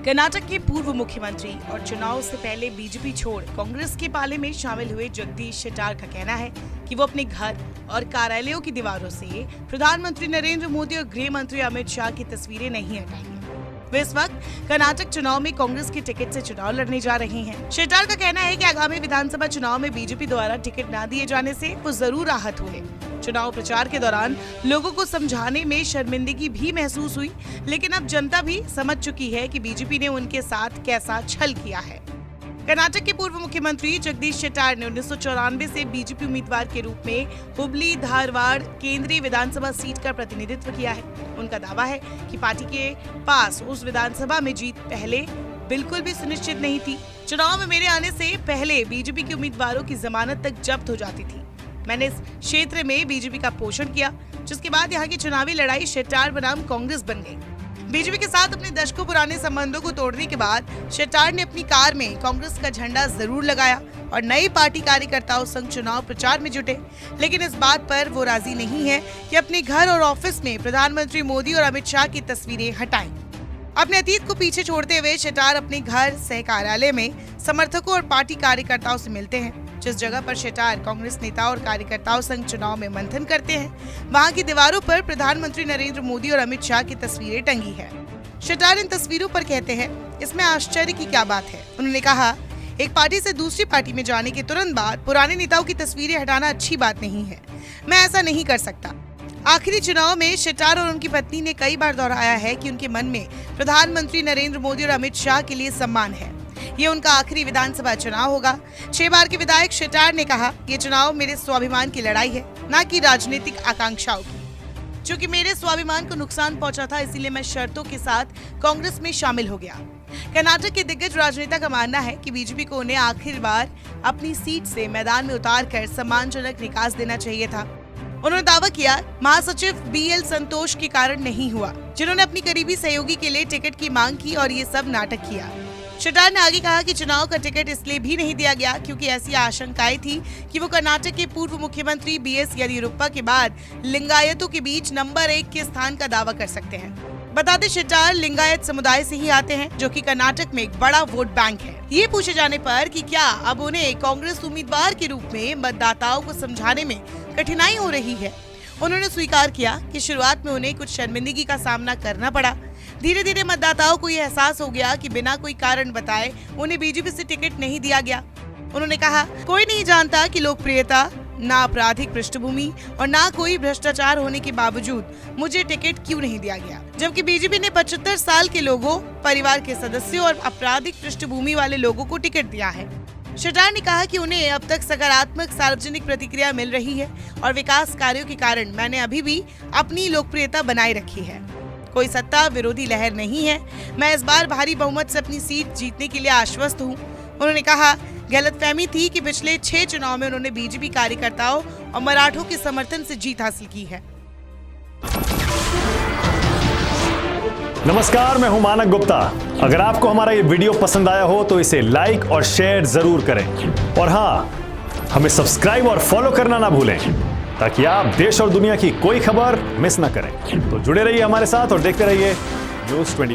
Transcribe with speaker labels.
Speaker 1: कर्नाटक के पूर्व मुख्यमंत्री और चुनाव से पहले बीजेपी छोड़ कांग्रेस के पाले में शामिल हुए जगदीश शेट्टार का कहना है कि वो अपने घर और कार्यालयों की दीवारों से प्रधानमंत्री नरेंद्र मोदी और गृह मंत्री अमित शाह की तस्वीरें नहीं हटाएंगे। वे इस वक्त कर्नाटक चुनाव में कांग्रेस के टिकट से चुनाव लड़ने जा रहे हैं। शेट्टार का कहना है कि आगामी विधानसभा चुनाव में बीजेपी द्वारा टिकट न दिए जाने से वो जरूर राहत हुए। चुनाव प्रचार के दौरान लोगों को समझाने में शर्मिंदगी भी महसूस हुई, लेकिन अब जनता भी समझ चुकी है कि बीजेपी ने उनके साथ कैसा छल किया है। कर्नाटक के पूर्व मुख्यमंत्री जगदीश शेट्टार ने 1994 से बीजेपी उम्मीदवार के रूप में हुबली धारवाड़ केंद्रीय विधानसभा सीट का प्रतिनिधित्व किया है। उनका दावा है कि पार्टी के पास उस विधानसभा में जीत पहले बिल्कुल भी सुनिश्चित नहीं थी। चुनाव में मेरे आने से पहले बीजेपी के उम्मीदवारों की जमानत तक जब्त हो जाती थी। मैंने इस क्षेत्र में बीजेपी का पोषण किया, जिसके बाद यहाँ की चुनावी लड़ाई शेट्टार बनाम कांग्रेस बन गई। बीजेपी के साथ अपने दशकों पुराने संबंधों को तोड़ने के बाद शेट्टार ने अपनी कार में कांग्रेस का झंडा जरूर लगाया और नई पार्टी कार्यकर्ताओं संग चुनाव प्रचार में जुटे, लेकिन इस बात पर वो राजी नहीं है कि अपने घर और ऑफिस में प्रधानमंत्री मोदी और अमित शाह की तस्वीरें हटाएं। अपने अतीत को पीछे छोड़ते हुए शेट्टार अपने घर सह कार्यालय में समर्थकों और पार्टी कार्यकर्ताओं से मिलते हैं। जिस जगह पर शेट्टार कांग्रेस नेताओं और कार्यकर्ताओं संग चुनाव में मंथन करते हैं, वहां की दीवारों पर प्रधानमंत्री नरेंद्र मोदी और अमित शाह की तस्वीरें टंगी है। शेट्टार इन तस्वीरों पर कहते हैं, इसमें आश्चर्य की क्या बात है। उन्होंने कहा, एक पार्टी से दूसरी पार्टी में जाने के तुरंत बाद पुराने नेताओं की तस्वीरें हटाना अच्छी बात नहीं है। मैं ऐसा नहीं कर सकता। आखिरी चुनाव में शेट्टार और उनकी पत्नी ने कई बार दोहराया है कि उनके मन में प्रधानमंत्री नरेंद्र मोदी और अमित शाह के लिए सम्मान है। ये उनका आखिरी विधानसभा चुनाव होगा। 6 बार के विधायक शेट्टार ने कहा, ये चुनाव मेरे स्वाभिमान की लड़ाई है, न कि राजनीतिक आकांक्षाओं की। चूंकि मेरे स्वाभिमान को नुकसान पहुंचा था, इसीलिए मैं शर्तों के साथ कांग्रेस में शामिल हो गया। कर्नाटक के दिग्गज राजनेता का मानना है कि बीजेपी को उन्हें आखिरी बार अपनी सीट से मैदान में उतारकर सम्मानजनक निकास देना चाहिए था। उन्होंने दावा किया, महासचिव BL संतोष के कारण नहीं हुआ, जिन्होंने अपनी करीबी सहयोगी के लिए टिकट की मांग की और ये सब नाटक किया। शेट्टार ने आगे कहा कि चुनाव का टिकट इसलिए भी नहीं दिया गया क्योंकि ऐसी आशंकाएं थी कि वो कर्नाटक के पूर्व मुख्यमंत्री BS येदियुरप्पा के बाद लिंगायतों के बीच नंबर 1 के स्थान का दावा कर सकते हैं। बताते शेट्टार लिंगायत समुदाय से ही आते हैं, जो कि कर्नाटक में एक बड़ा वोट बैंक है। ये पूछे जाने पर कि क्या अब उन्हें कांग्रेस उम्मीदवार के रूप में मतदाताओं को समझाने में कठिनाई हो रही है, उन्होंने स्वीकार किया कि शुरुआत में उन्हें कुछ शर्मिंदगी का सामना करना पड़ा। धीरे धीरे मतदाताओं को यह एहसास हो गया कि बिना कोई कारण बताए उन्हें बीजेपी से टिकट नहीं दिया गया। उन्होंने कहा, कोई नहीं जानता कि लोकप्रियता, ना आपराधिक पृष्ठभूमि और ना कोई भ्रष्टाचार होने के बावजूद मुझे टिकट क्यों नहीं दिया गया, जबकि बीजेपी ने 75 साल के लोगों, परिवार के सदस्यों और आपराधिक पृष्ठभूमि वाले लोगों को टिकट दिया है। शेट्टार ने कहा कि उन्हें अब तक सकारात्मक सार्वजनिक प्रतिक्रिया मिल रही है और विकास कार्यों के कारण मैंने अभी भी अपनी लोकप्रियता बनाए रखी है। कोई सत्ता विरोधी लहर नहीं है। मैं इस बार भारी बहुमत से अपनी सीट जीतने के लिए आश्वस्त हूँ। उन्होंने कहा, गलतफहमी थी कि पिछले 6 चुनाव में उन्होंने बीजेपी कार्यकर्ताओं और मराठों के समर्थन से जीत हासिल की है।
Speaker 2: नमस्कार, मैं हूं मानक गुप्ता। अगर आपको हमारा ये वीडियो पसंद आया हो तो इसे लाइक और शेयर जरूर करें, और हाँ, हमें सब्सक्राइब और फॉलो करना ना भूलें ताकि आप देश और दुनिया की कोई खबर मिस ना करें। तो जुड़े रहिए हमारे साथ और देखते रहिए News 24।